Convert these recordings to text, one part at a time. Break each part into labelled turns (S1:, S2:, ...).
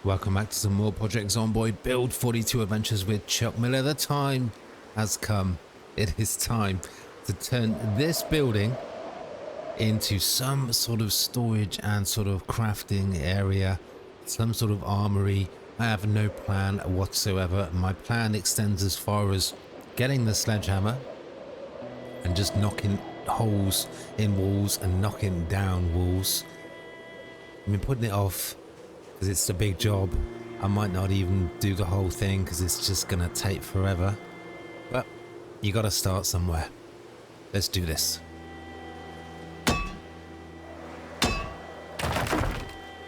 S1: Welcome back to some more Project Zomboid Build 42 Adventures with Chuck Miller. The time has come. It is time to turn this building into some sort of storage and sort of crafting area, some sort of armory. I have no plan whatsoever. My plan extends as far as getting the sledgehammer and just knocking holes in walls and knocking down walls. I've been putting it off because it's a big job. I might not even do the whole thing because it's just gonna take forever, but you gotta start somewhere. Let's do this.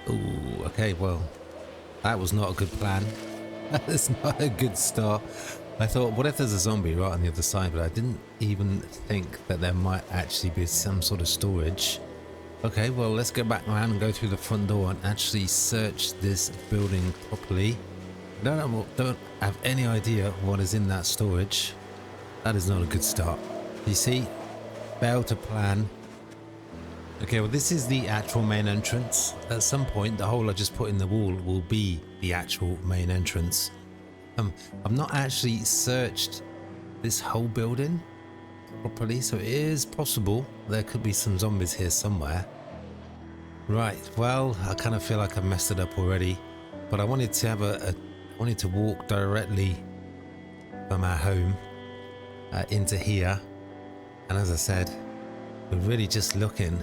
S1: Ooh, okay, well, that was not a good plan. That's not a good start. I thought, what if there's a zombie right on the other side, but I didn't even think that there might actually be some sort of storage. Okay, well, let's go back around and go through the front door and actually search this building properly. Don't have any idea what is in that storage. That is not a good start. You see, fail to plan. Okay, well, this is the actual main entrance. At some point, the hole I just put in the wall will be the actual main entrance. I've not actually searched this whole building properly, so it is possible there could be some zombies here somewhere. Right, well, I kind of feel like I messed it up already, but I wanted to have I wanted to walk directly from our home into here, and as I said, we're really just looking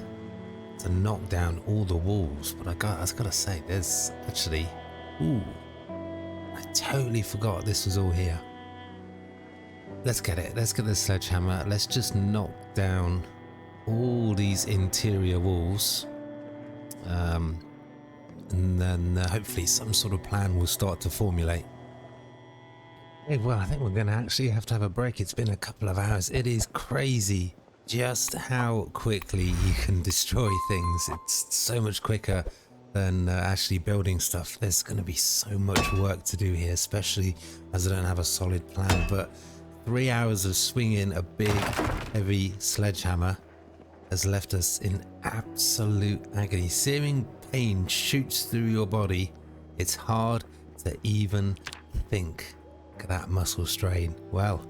S1: to knock down all the walls. But I gotta say, there's actually, ooh, I totally forgot this was all here. Let's get it. Let's get the sledgehammer. Let's just knock down all these interior walls. And then hopefully some sort of plan will start to formulate. Hey, well, I think we're going to actually have to have a break. It's been a couple of hours. It is crazy just how quickly you can destroy things. It's so much quicker than actually building stuff. There's going to be so much work to do here, especially as I don't have a solid plan. But 3 hours of swinging a big, heavy sledgehammer has left us in absolute agony. Searing pain shoots through your body. It's hard to even think. Look at that muscle strain. Well,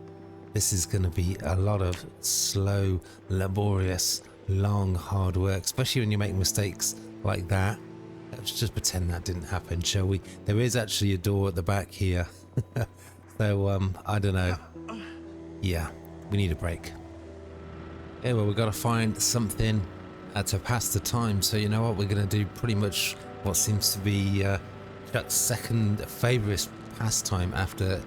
S1: this is going to be a lot of slow, laborious, long, hard work, especially when you make mistakes like that. Let's just pretend that didn't happen, shall we? There is actually a door at the back here. So, I don't know. Yeah, we need a break. Yeah, well, we've got to find something to pass the time. So you know what, we're going to do pretty much what seems to be Chuck's second favourite pastime after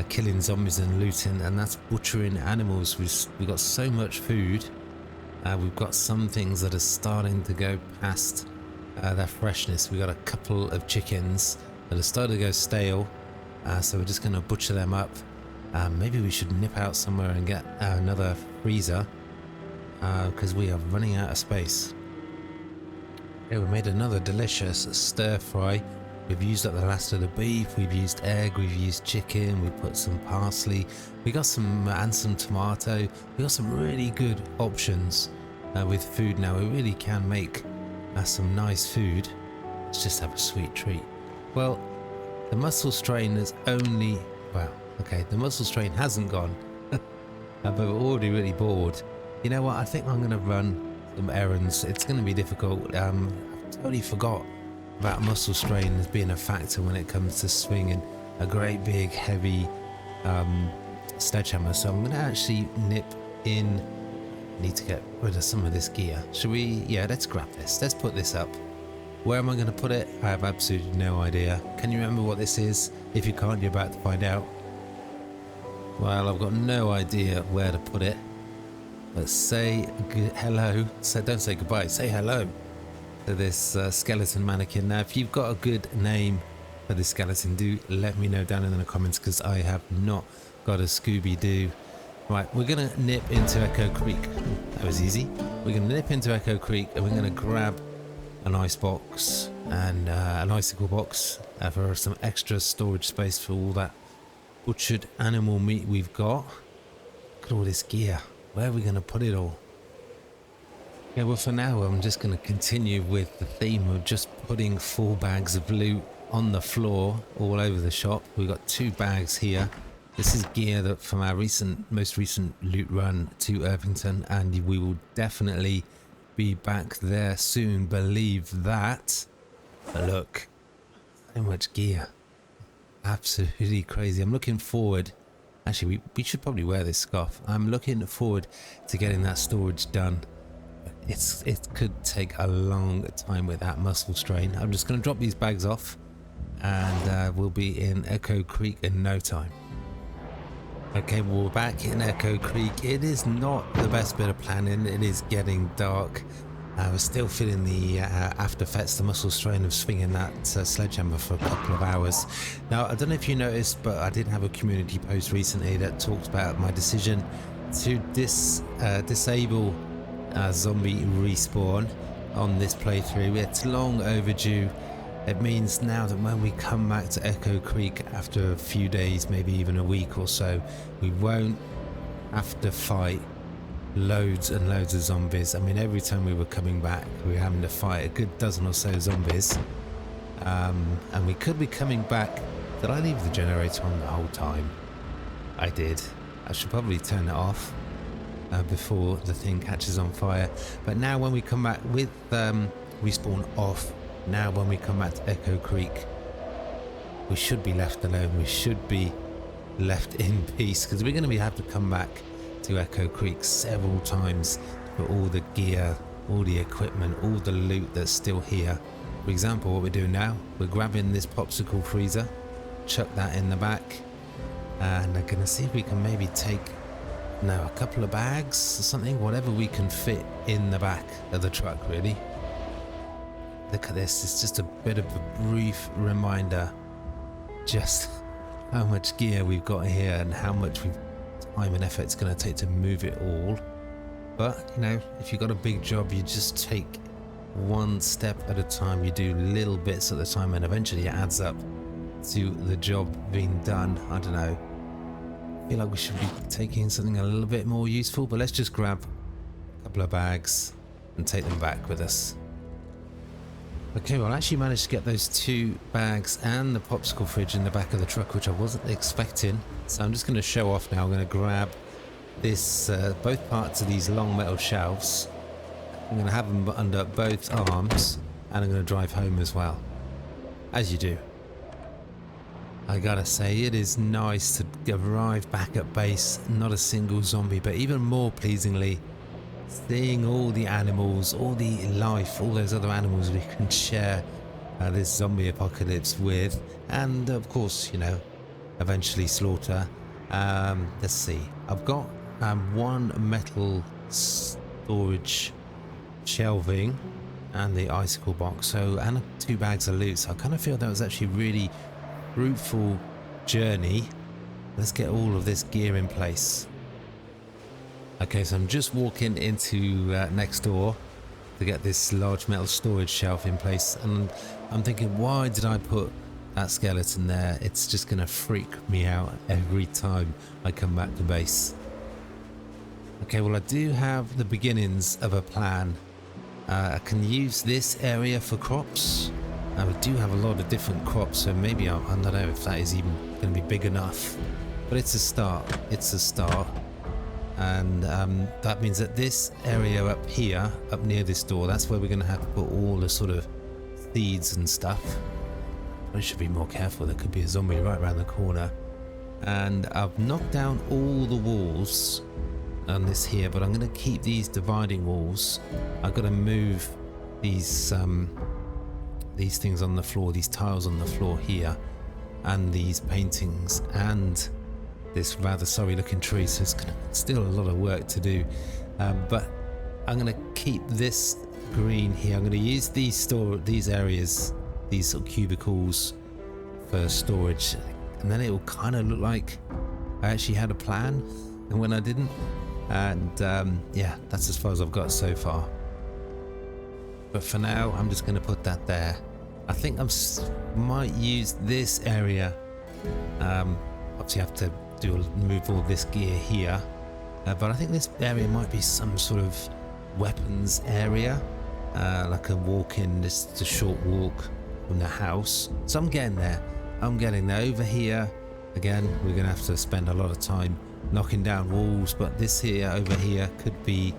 S1: killing zombies and looting, and that's butchering animals. We've got so much food. We've got some things that are starting to go past their freshness. We've got a couple of chickens that are starting to go stale, so we're just going to butcher them up. Maybe we should nip out somewhere and get another freezer, because we are running out of space. Okay, we made another delicious stir fry. We've used up the last of the beef, we've used egg, we've used chicken, we put some parsley, we got some and some tomato. We got some really good options with food now. We really can make some nice food. Let's just have a sweet treat. Well, the muscle strain is only, well, okay, the muscle strain hasn't gone, but we're already really bored. You know what, I think I'm going to run some errands. It's going to be difficult. I totally forgot about muscle strain as being a factor when it comes to swinging a great big heavy sledgehammer. So I'm going to actually nip in. Need to get rid of some of this gear. Should we? Yeah, let's grab this. Let's put this up. Where am I going to put it? I have absolutely no idea. Can you remember what this is? If you can't, you're about to find out. Well, I've got no idea where to put it. But say hello. So don't say goodbye. Say hello to this skeleton mannequin. Now, if you've got a good name for this skeleton, do let me know down in the comments, because I have not got a Scooby-Doo. Right, we're going to nip into Echo Creek. That was easy. We're going to nip into Echo Creek and we're going to grab an ice box and an icicle box for some extra storage space for all that butchered animal meat we've got. at all this gear. Where are we going to put it all? Yeah, well, for now, I'm just going to continue with the theme of just putting 4 bags of loot on the floor all over the shop. We've got 2 bags here. This is gear that from our most recent loot run to Irvington, and we will definitely be back there soon. Believe that. But look, so much gear. Absolutely crazy. I'm looking forward. Actually, we should probably wear this scarf. I'm looking forward to getting that storage done. It could take a long time with that muscle strain. I'm just going to drop these bags off, and we'll be in Echo Creek in no time. Okay, well, we're back in Echo Creek. It is not the best bit of planning. It is getting dark. We're still feeling the after effects, the muscle strain of swinging that sledgehammer for a couple of hours. Now, I don't know if you noticed, but I did have a community post recently that talked about my decision to disable zombie respawn on this playthrough. It's long overdue. It means now that when we come back to Echo Creek after a few days, maybe even a week or so, we won't have to fight loads and loads of zombies. I mean, every time we were coming back, we were having to fight a good dozen or so zombies. And we could be coming back. Did I leave the generator on the whole time? I did. I should probably turn it off before the thing catches on fire. But now when we come back with respawn off, now when we come back to Echo Creek, we should be left alone. We should be left in peace, because we're going to have to come back to Echo Creek several times for all the gear, all the equipment, all the loot that's still here. For example, what we're doing now, we're grabbing this popsicle freezer, chuck that in the back, and I'm going to see if we can maybe take a couple of bags or something, whatever we can fit in the back of the truck, really. Look at this, it's just a bit of a brief reminder just how much gear we've got here and how much time and effort it's going to take to move it all. But, you know, if you've got a big job, you just take one step at a time, you do little bits at a time, and eventually it adds up to the job being done. I don't know. I feel like we should be taking something a little bit more useful, but let's just grab a couple of bags and take them back with us. Okay, well, I actually managed to get those 2 bags and the popsicle fridge in the back of the truck, which I wasn't expecting. So I'm just going to show off now. I'm going to grab this, both parts of these long metal shelves. I'm going to have them under both arms, and I'm going to drive home as well, as you do. I gotta say, it is nice to arrive back at base, not a single zombie, but even more pleasingly, seeing all the animals, all the life, all those other animals we can share this zombie apocalypse with, and of course, you know, eventually slaughter. Let's see, I've got 1 metal storage shelving and the icicle box, so, and 2 bags of loot, so I kind of feel that was actually really fruitful journey. Let's get all of this gear in place. Okay, so I'm just walking into next door to get this large metal storage shelf in place, and I'm thinking, why did I put that skeleton there? It's just gonna freak me out every time I come back to base. Okay, well, I do have the beginnings of a plan. I can use this area for crops. We do have a lot of different crops, so maybe I don't know if that is even going to be big enough, but it's a start. It's a start. And that means that this area up here, up near this door, that's where we're going to have to put all the sort of seeds and stuff. I should be more careful. There could be a zombie right around the corner. And I've knocked down all the walls on this here, but I'm going to keep these dividing walls. I've got to move these things on the floor, these tiles on the floor here, and these paintings, and this rather sorry looking tree, so it's still a lot of work to do, but I'm going to keep this green here. I'm going to use these areas, these sort of cubicles, for storage, and then it will kind of look like I actually had a plan and when I didn't, and yeah, that's as far as I've got so far. But for now, I'm just going to put that there. I think I might use this area. Obviously, I have to move all this gear here, But I think this area might be some sort of weapons area, like a walk-in, just a short walk from the house. So I'm getting there. Over here. Again, we're gonna have to spend a lot of time knocking down walls, but this here, over here, could be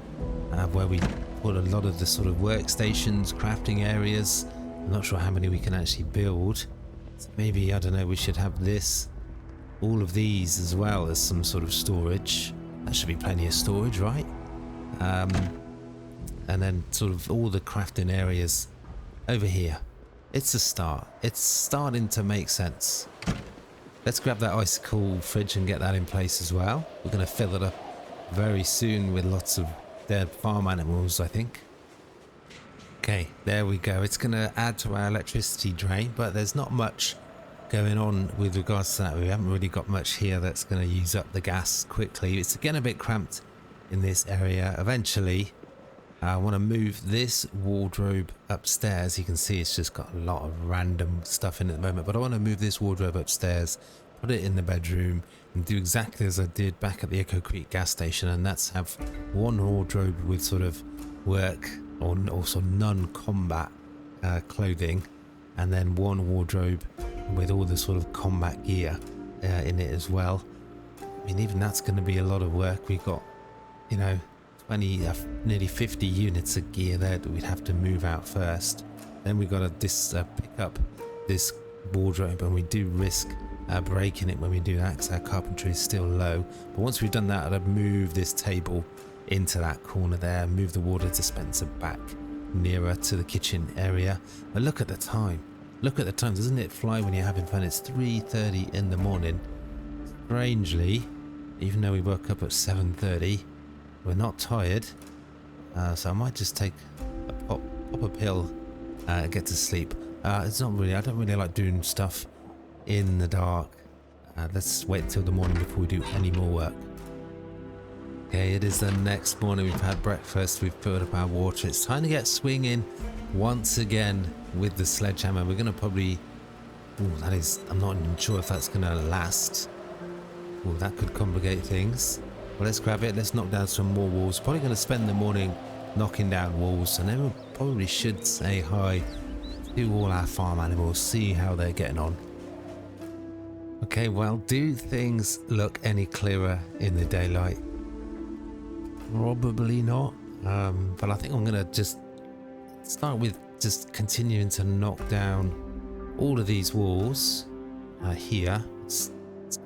S1: where we put a lot of the sort of workstations, crafting areas. I'm not sure how many we can actually build. So maybe, I don't know, we should have this, all of these as well as some sort of storage. That should be plenty of storage, right? And then sort of all the crafting areas over here. It's a start. It's starting to make sense. Let's grab that icicle fridge and get that in place as well. We're going to fill it up very soon with lots of dead farm animals, I think. Okay, there we go. It's going to add to our electricity drain, but there's not much going on with regards to that. We haven't really got much here that's going to use up the gas quickly. It's again a bit cramped in this area. Eventually, I want to move this wardrobe upstairs. You can see it's just got a lot of random stuff in it at the moment, but I want to move this wardrobe upstairs, put it in the bedroom, and do exactly as I did back at the Echo Creek gas station, and that's have one wardrobe with sort of work or also non-combat clothing, and then one wardrobe with all the sort of combat gear in it as well. I mean, even that's going to be a lot of work. We've got, you know, 20, nearly 50 units of gear there that we'd have to move out first. Then we've got to pick up this wardrobe, and we do risk breaking it when we do that because our carpentry is still low. But once we've done that, I'd move this table into that corner there, move the water dispenser back nearer to the kitchen area. But look at the time. Look at the time. Doesn't it fly when you're having fun? It's 3:30 in the morning. Strangely, even though we woke up at 7:30, we're not tired. So I might just take a pop a pill and get to sleep. It's not really, I don't really like doing stuff in the dark. Let's wait till the morning before we do any more work. Okay, it is the next morning. We've had breakfast, we've filled up our water. It's time to get swinging once again with the sledgehammer. We're going to probably, I'm not even sure if that's going to last. Oh, that could complicate things. Well, let's grab it. Let's knock down some more walls. Probably going to spend the morning knocking down walls, and then we probably should say hi to all our farm animals, see how they're getting on. Okay, well, do things look any clearer in the daylight? Probably not, but I think I'm gonna just start with just continuing to knock down all of these walls here. It's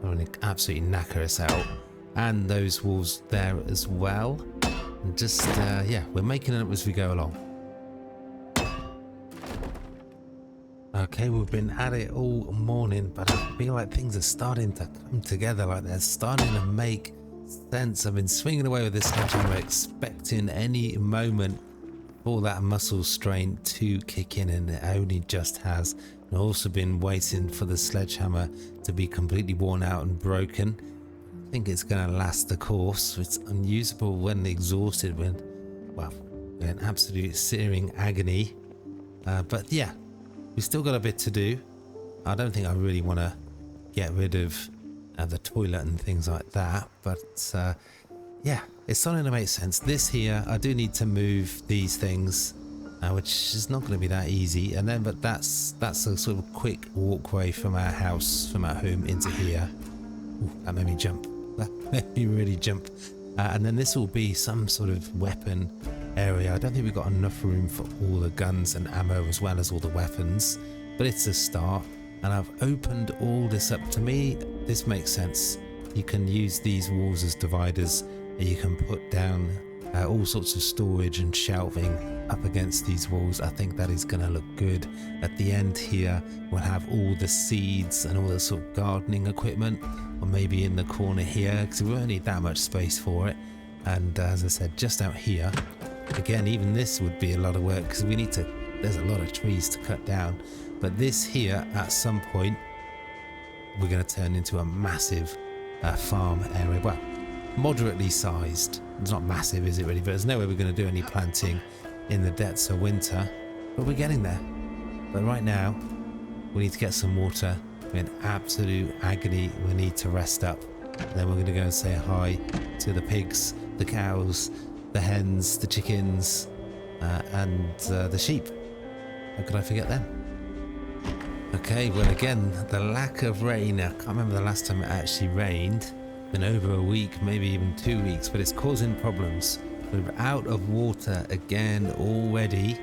S1: going to absolutely knacker us out, and those walls there as well, and just yeah, we're making it up as we go along. Okay, we've been at it all morning, but I feel like things are starting to come together, like they're starting to make sense. I've been swinging away with this sledgehammer, expecting any moment for that muscle strain to kick in, and it only just has. I've also been waiting for the sledgehammer to be completely worn out and broken. I think it's going to last the course. It's unusable when exhausted, when, well, in absolute searing agony. But yeah, we've still got a bit to do. I don't think I really want to get rid of the toilet and things like that, but yeah, it's starting to make sense. This here, I do need to move these things, which is not going to be that easy, and then but that's a sort of quick walkway from our house, from our home into here. Ooh, that made me jump. That made me really jump. And then this will be some sort of weapon area. I don't think we've got enough room for all the guns and ammo as well as all the weapons, but it's a start. And I've opened all this up. To me, this makes sense. You can use these walls as dividers, and you can put down all sorts of storage and shelving up against these walls. I think that is going to look good. At the end here, we'll have all the seeds and all the sort of gardening equipment, or maybe in the corner here, because we won't need that much space for it. And as I said, just out here, again, even this would be a lot of work because we need to, there's a lot of trees to cut down. But this here, at some point, we're going to turn into a massive farm area. Well, moderately sized. It's not massive, is it really? But there's no way we're going to do any planting in the depths of winter. But we're getting there. But right now, we need to get some water. We're in absolute agony. We need to rest up. And then we're going to go and say hi to the pigs, the cows, the hens, the chickens, and the sheep. How could I forget them? Okay, well again, the lack of rain. I can't remember the last time it actually rained. Been over a week, maybe even 2 weeks, but it's causing problems. We're out of water again already,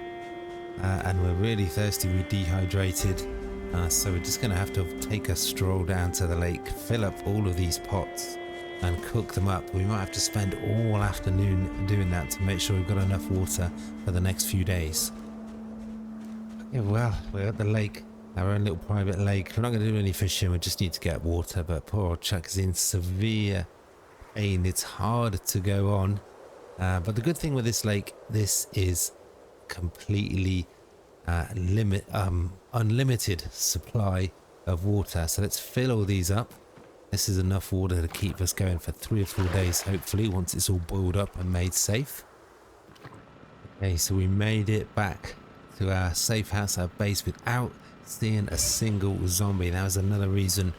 S1: and we're really thirsty. We're dehydrated, so we're just going to have to take a stroll down to the lake, fill up all of these pots and cook them up. We might have to spend all afternoon doing that to make sure we've got enough water for the next few days. Okay, well, we're at the lake, our own little private lake. We're not going to do any fishing, we just need to get water, but poor old Chuck is in severe pain. It's hard to go on, but the good thing with this lake, this is completely unlimited supply of water. So let's fill all these up. This is enough water to keep us going for 3 or 4 days, hopefully, once it's all boiled up and made safe. Okay, so we made it back to our safe house, our base, without seeing a single zombie. That was another reason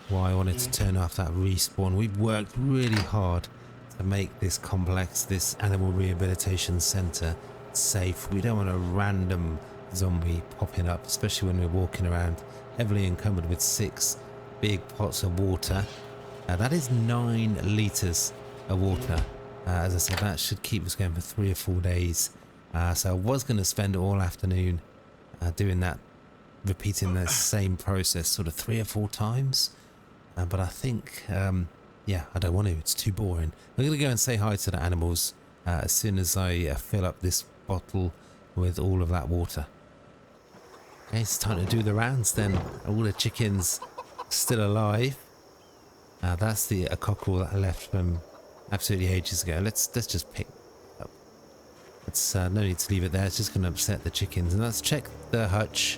S1: why I wanted to turn off that respawn. We've worked really hard to make this complex, this animal rehabilitation center, safe. We don't want a random zombie popping up, especially when we're walking around heavily encumbered with 6 big pots of water. That is 9 liters of water. As I said, that should keep us going for 3 or 4 days. So I was going to spend all afternoon doing that, repeating the same process sort of 3 or 4 times. But I think, yeah, I don't want to. It's too boring. I'm going to go and say hi to the animals as soon as I fill up this bottle with all of that water. Okay, it's time to do the rounds then. All the chickens still alive. That's the cockerel that I left from absolutely ages ago. Let's just pick up. It's no need to leave it there. It's just going to upset the chickens. And let's check the hutch.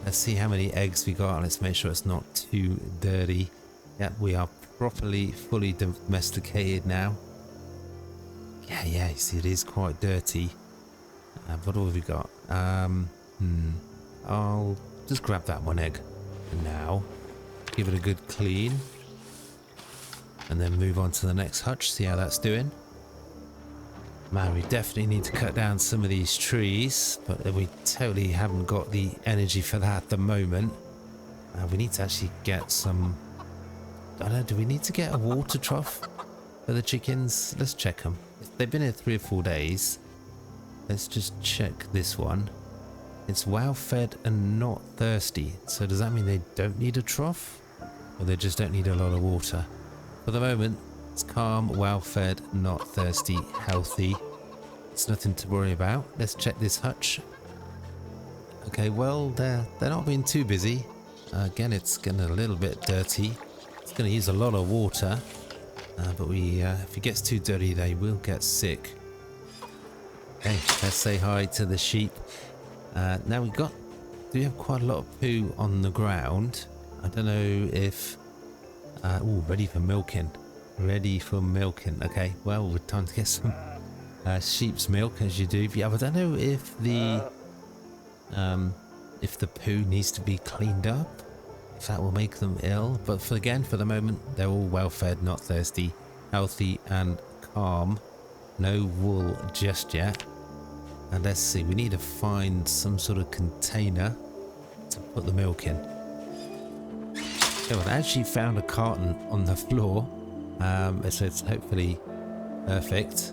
S1: Let's see how many eggs we got. Let's make sure it's not too dirty. Yeah, we are properly, fully domesticated now. Yeah, you see it is quite dirty. What have we got? I'll just grab that 1 egg now. Give it a good clean. And then move on to the next hutch, see how that's doing. Man, we definitely need to cut down some of these trees, but we totally haven't got the energy for that at the moment. We need to actually get some... I don't know, do we need to get a water trough for the chickens? Let's check them. If they've been here 3 or 4 days. Let's just check this one. It's well fed and not thirsty. So does that mean they don't need a trough? Or they just don't need a lot of water? For the moment, it's calm, well fed, not thirsty, healthy. It's nothing to worry about. Let's check this hutch. Okay, well, they're not being too busy. Again, it's getting a little bit dirty. It's going to use a lot of water. But if it gets too dirty, they will get sick. Okay, let's say hi to the sheep. Now we have quite a lot of poo on the ground. I don't know if... ooh, ready for milking. Ready for milking. Okay, well, we're time to get some sheep's milk, as you do. Yeah, I don't know if the poo needs to be cleaned up, if that will make them ill. But for the moment, they're all well fed, not thirsty, healthy and calm. No wool just yet. And let's see, we need to find some sort of container to put the milk in. So I actually found a carton on the floor, so it's hopefully perfect.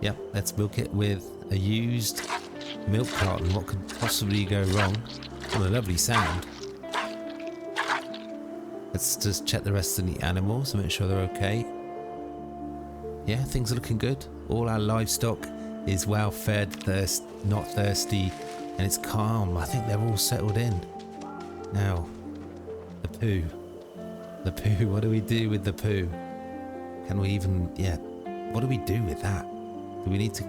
S1: Yep, let's milk it with a used milk carton. What could possibly go wrong? What a lovely sound. Let's just check the rest of the animals and make sure they're okay. Yeah, things are looking good. All our livestock is well fed, not thirsty, and it's calm. I think they're all settled in. Now, the poo. The poo, what do we do with the poo? Can we even, what do we do with that? Do we need to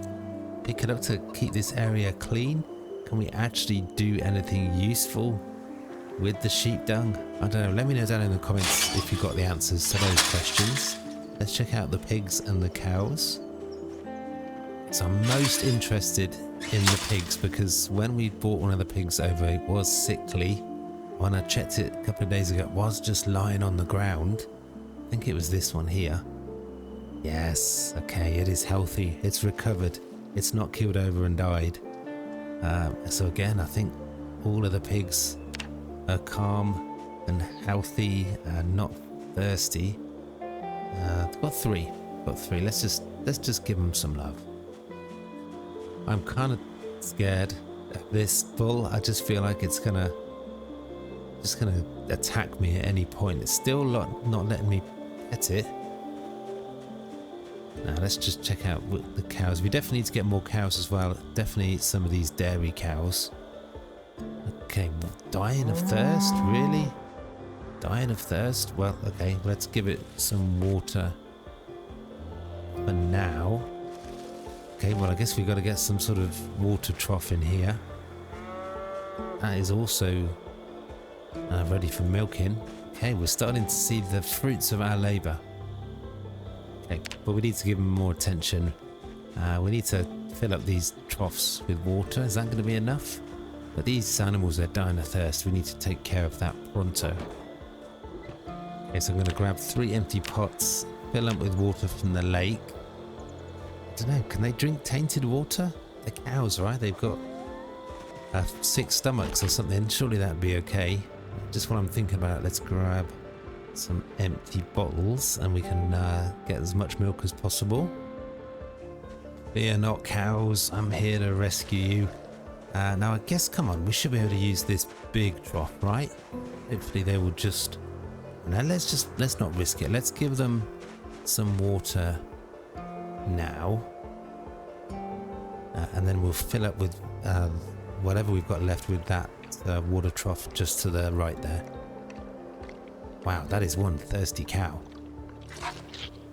S1: pick it up to keep this area clean? Can we actually do anything useful with the sheep dung? I don't know, let me know down in the comments if you've got the answers to those questions. Let's check out the pigs and the cows. So I'm most interested in the pigs because when we bought one of the pigs over, it was sickly. When I checked it a couple of days ago, it was just lying on the ground. I think it was this one here. Yes, okay, it is healthy. It's recovered. It's not killed over and died. So again, I think all of the pigs are calm and healthy and not thirsty. Got three. Let's just give them some love. I'm kind of scared of this bull. I just feel like it's gonna attack me at any point. It's still not letting me pet it. Now let's just check out the cows. We definitely need to get more cows as well. Definitely some of these dairy cows. Okay, dying of thirst? Really? Dying of thirst? Well, okay, let's give it some water for now. Okay, well I guess we've got to get some sort of water trough in here. That is also ready for milking. Okay, we're starting to see the fruits of our labour. Okay, but we need to give them more attention. We need to fill up these troughs with water. Is that going to be enough? But these animals are dying of thirst. We need to take care of that pronto. Okay, so I'm going to grab 3 empty pots, fill them with water from the lake. I don't know, can they drink tainted water? They're cows, right? They've got 6 stomachs or something. Surely that'd be okay. Just what I'm thinking about, let's grab some empty bottles and we can get as much milk as possible. Fear not, cows, I'm here to rescue you. Now I guess, come on, we should be able to use this big trough, right? Hopefully they will just... Now let's not risk it. Let's give them some water now. And then we'll fill up with whatever we've got left with that water trough just to the right there. Wow, that is one thirsty cow.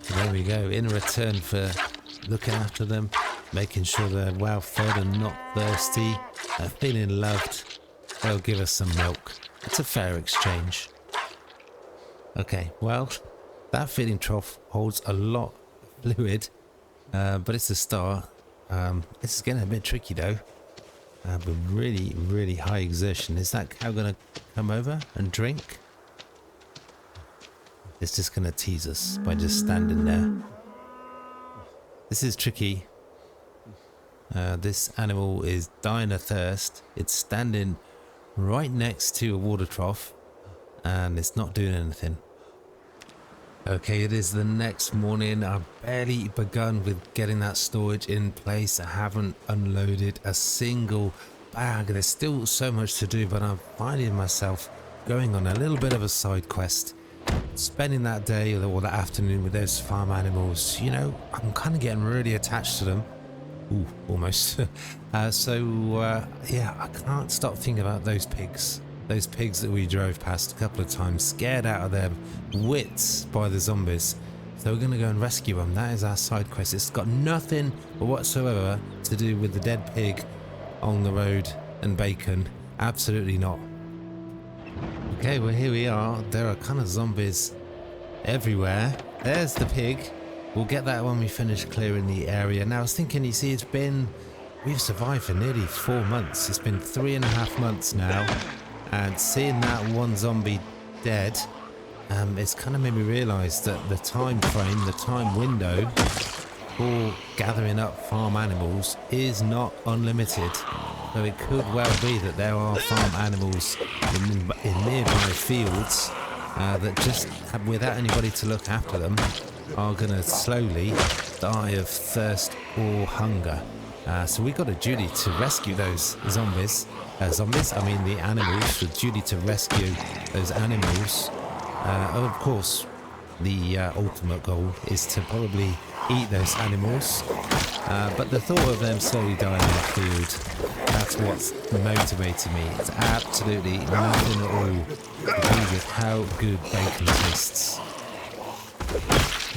S1: So there we go. In return for looking after them, making sure they're well fed and not thirsty, feeling loved, they'll give us some milk. It's a fair exchange. Okay, well, that feeding trough holds a lot of fluid, but it's a start. This is getting a bit tricky though. But really high exertion. Is that cow going to come over and drink? It's just going to tease us by just standing there. This is tricky. This animal is dying of thirst. It's standing right next to a water trough and it's not doing anything. Okay, it is the next morning. I've barely begun with getting that storage in place. I haven't unloaded a single bag. There's still so much to do, but I'm finding myself going on a little bit of a side quest. Spending that day or that afternoon with those farm animals, you know, I'm kind of getting really attached to them. Ooh, almost. Yeah, I can't stop thinking about those pigs. Those pigs that we drove past a couple of times, scared out of their wits by the zombies. So we're going to go and rescue them. That is our side quest. It's got nothing whatsoever to do with the dead pig on the road and bacon. Absolutely not. Okay, well here we are. There are kind of zombies everywhere. There's the pig. We'll get that when we finish clearing the area. Now I was thinking, you see, we've survived for nearly 4 months. It's been 3.5 months now. And seeing that one zombie dead, it's kind of made me realise that the time frame, the time window for gathering up farm animals is not unlimited. So it could well be that there are farm animals in nearby fields that just, without anybody to look after them, are going to slowly die of thirst or hunger. So we've got a duty to rescue those zombies. I mean the animals. The duty to rescue those animals. Of course, the ultimate goal is to probably eat those animals. But the thought of them slowly dying in the field, that's what's motivated me. It's absolutely nothing at all to do with how good bacon tastes.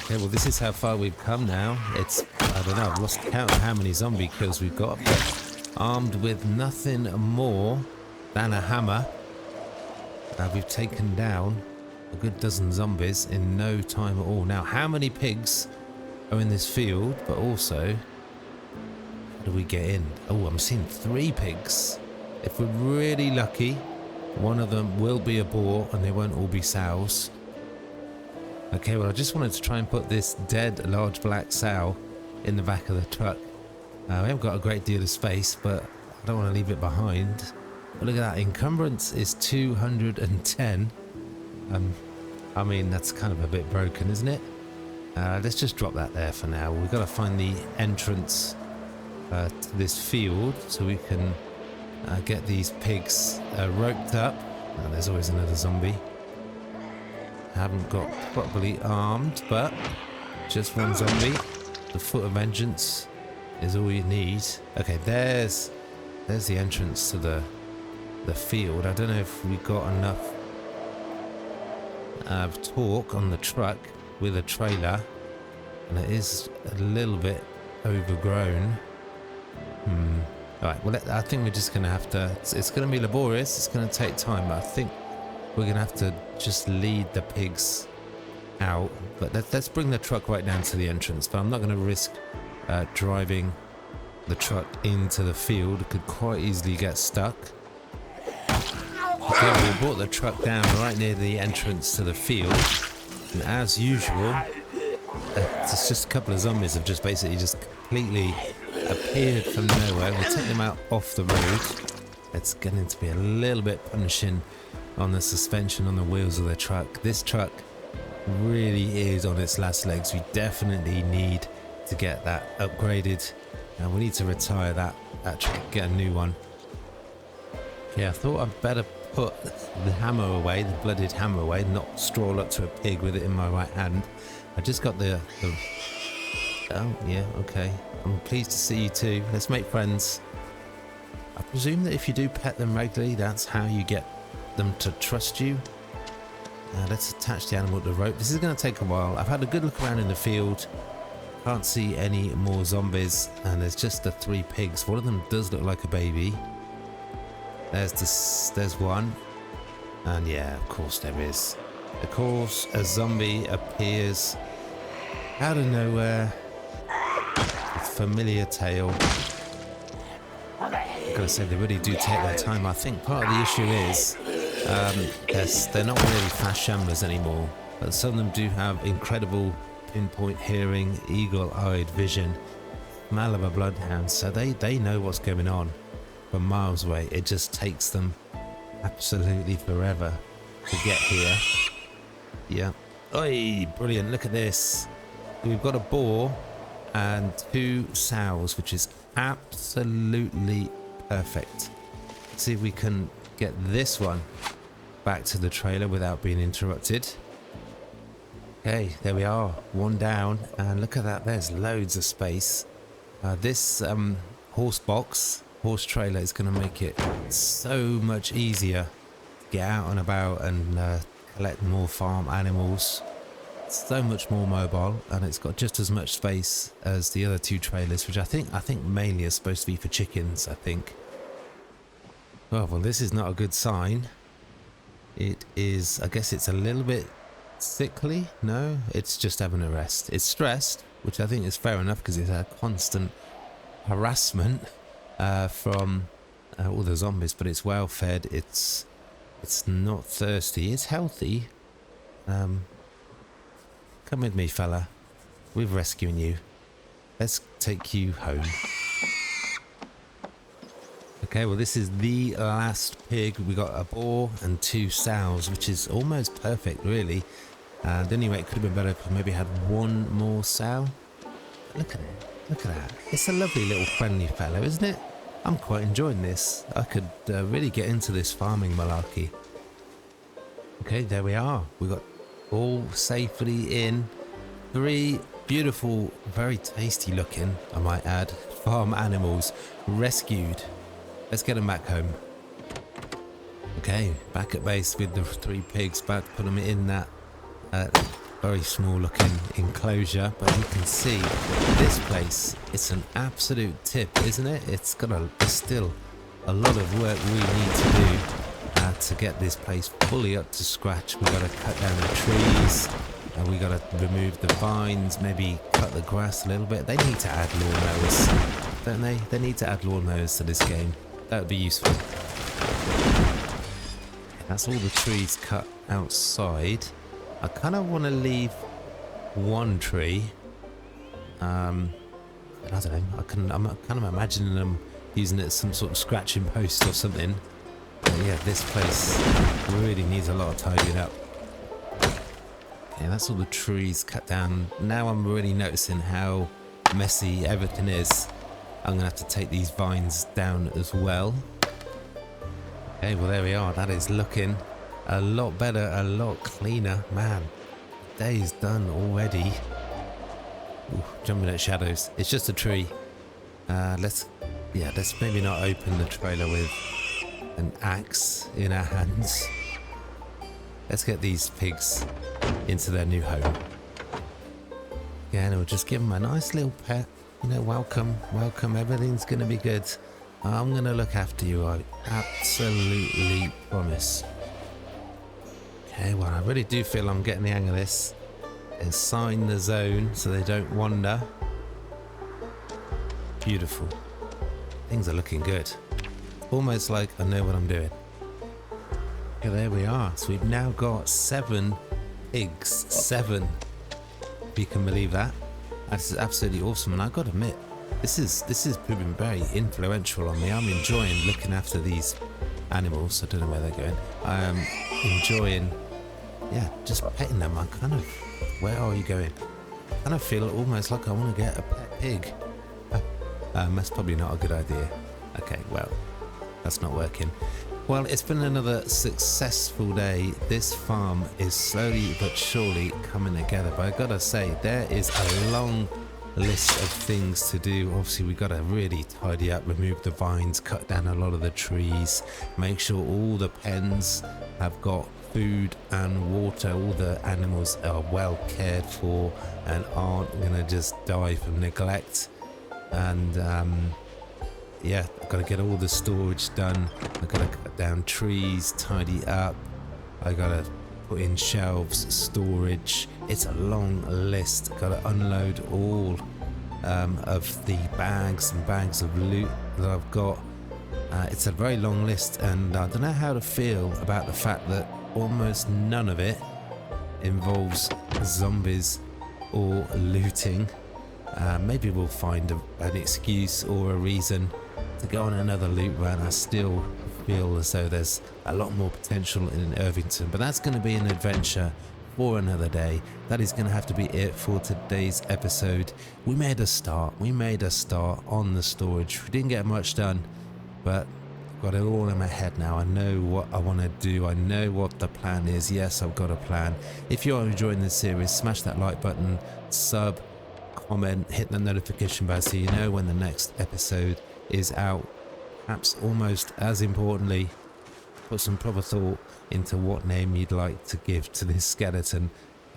S1: Okay, well this is how far we've come now. It's, I don't know, I've lost count of how many zombie kills we've got, but armed with nothing more than a hammer, we've taken down a good dozen zombies in no time at all. Now, how many pigs are in this field, but also, how do we get in? Oh, I'm seeing 3 pigs. If we're really lucky, one of them will be a boar and they won't all be sows. Okay, well I just wanted to try and put this dead large black sow in the back of the truck. We haven't got a great deal of space, but I don't want to leave it behind. But look at that, encumbrance is 210. I mean, that's kind of a bit broken, isn't it? Let's just drop that there for now. We've got to find the entrance to this field so we can get these pigs roped up. Oh, there's always another zombie. Haven't got properly armed, but just one zombie. The foot of vengeance is all you need. Okay, there's the entrance to the field. I don't know if we got enough torque on the truck with a trailer, and it is a little bit overgrown. Alright, well I think we're just gonna have to, it's gonna be laborious, it's gonna take time, but I think we're gonna have to just lead the pigs out. But let's bring the truck right down to the entrance, but I'm not gonna risk driving the truck into the field. It could quite easily get stuck. Okay, we brought the truck down right near the entrance to the field, and as usual, it's just a couple of zombies have just basically just completely appeared from nowhere. We'll take them out off the road. It's getting to be a little bit punishing on the suspension on the wheels of the truck. This truck really is on its last legs. We definitely need to get that upgraded, and we need to retire that truck, get a new one. Yeah, I thought I'd better put the hammer away, the blooded hammer away, not stroll up to a pig with it in my right hand. I just got the oh yeah, okay, I'm pleased to see you too. Let's make friends. I presume that if you do pet them regularly, that's how you get them to trust you. Let's attach the animal to the rope. This is going to take a while. I've had a good look around in the field, can't see any more zombies, and there's just the 3 pigs. One of them does look like a baby. There's one, and yeah, of course there is. Of course, a zombie appears out of nowhere with familiar tail. I've got to say, they really do take their time. I think part of the issue is yes, they're not really fast shamblers anymore, but some of them do have incredible pinpoint hearing, eagle-eyed vision, smell of a bloodhound, so they know what's going on from miles away. It just takes them absolutely forever to get here. Yeah. Oi, brilliant, look at this. We've got a boar and 2 sows, which is absolutely perfect. Let's see if we can get this one back to the trailer without being interrupted. Okay, there we are, one down, and look at that, there's loads of space. This horse trailer is going to make it so much easier to get out and about and collect more farm animals. It's so much more mobile, and it's got just as much space as the other 2 trailers, which I think mainly are supposed to be for chickens, I think. Well, this is not a good sign. It is, I guess it's a little bit sickly. No, it's just having a rest. It's stressed, which I think is fair enough because it's a constant harassment from all the zombies, but it's well fed. It's not thirsty. It's healthy. Come with me, fella. We're rescuing you. Let's take you home. Okay, well this is the last pig. We got a boar and 2 sows, which is almost perfect, really. And anyway, it could have been better if we maybe had 1 more sow. Look at it. Look at that. It's a lovely little friendly fellow, isn't it? I'm quite enjoying this. I could really get into this farming malarkey. Okay, there we are. We got all safely in. 3 beautiful, very tasty looking, I might add, farm animals rescued. Let's get them back home. Okay, back at base with the 3 pigs, about to put them in that very small looking enclosure, but you can see this place, it's an absolute tip, isn't it? It's still a lot of work we need to do to get this place fully up to scratch. We've got to cut down the trees, and we got to remove the vines, maybe cut the grass a little bit. They need to add lawnmowers, don't they? They need to add lawnmowers to this game. That would be useful. That's all the trees cut outside. I kind of want to leave one tree. I don't know. I'm kind of imagining them using it as some sort of scratching post or something. But yeah, this place really needs a lot of tidying up. Okay, that's all the trees cut down. Now I'm really noticing how messy everything is. I'm gonna have to take these vines down as well. Okay, well there we are. That is looking a lot better, a lot cleaner. Man, the day is done already. Ooh, jumping at shadows. It's just a tree. Let's maybe not open the trailer with an axe in our hands. Let's get these pigs into their new home. Yeah, and we'll just give them a nice little pet. You know, welcome, everything's gonna be good. I'm gonna look after you, I absolutely promise. Okay, well I really do feel I'm getting the hang of this. And sign the zone so they don't wander. Beautiful. Things are looking good. Almost like I know what I'm doing. Okay, there we are. So we've now got 7 pigs. 7. If you can believe that. That's absolutely awesome. And I've got to admit, this is proving very influential on me. I'm enjoying looking after these animals. I don't know where they're going. I am enjoying, yeah, just petting them. I kind of, where are you going? I kind of feel almost like I want to get a pet pig. That's probably not a good idea. Okay, well, that's not working. Well, it's been another successful day. This farm is slowly but surely coming together. But I gotta say, there is a long list of things to do. Obviously, we gotta really tidy up, remove the vines, cut down a lot of the trees, make sure all the pens have got food and water, all the animals are well cared for and aren't gonna just die from neglect. And yeah, I've got to get all the storage done. I've got to cut down trees, tidy up. I got to put in shelves, storage. It's a long list. Got to unload all of the bags and bags of loot that I've got. It's a very long list, and I don't know how to feel about the fact that almost none of it involves zombies or looting. Maybe we'll find an excuse or a reason to go on another loot run. I still feel as though there's a lot more potential in Irvington, but that's going to be an adventure for another day. That is going to have to be it for today's episode. We made a start on the storage. We didn't get much done, but I've got it all in my head now. I know what I want to do. I know what the plan is. Yes, I've got a plan. If you're enjoying this series, smash that like button, sub, comment, hit the notification bell so you know when the next episode is out. Perhaps almost as importantly, put some proper thought into what name you'd like to give to this skeleton.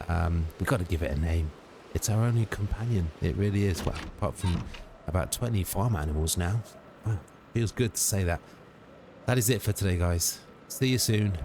S1: We've got to give it a name. It's our only companion. It really is. Well, apart from about 20 farm animals now. Wow, feels good to say that. That is it for today, guys. See you soon.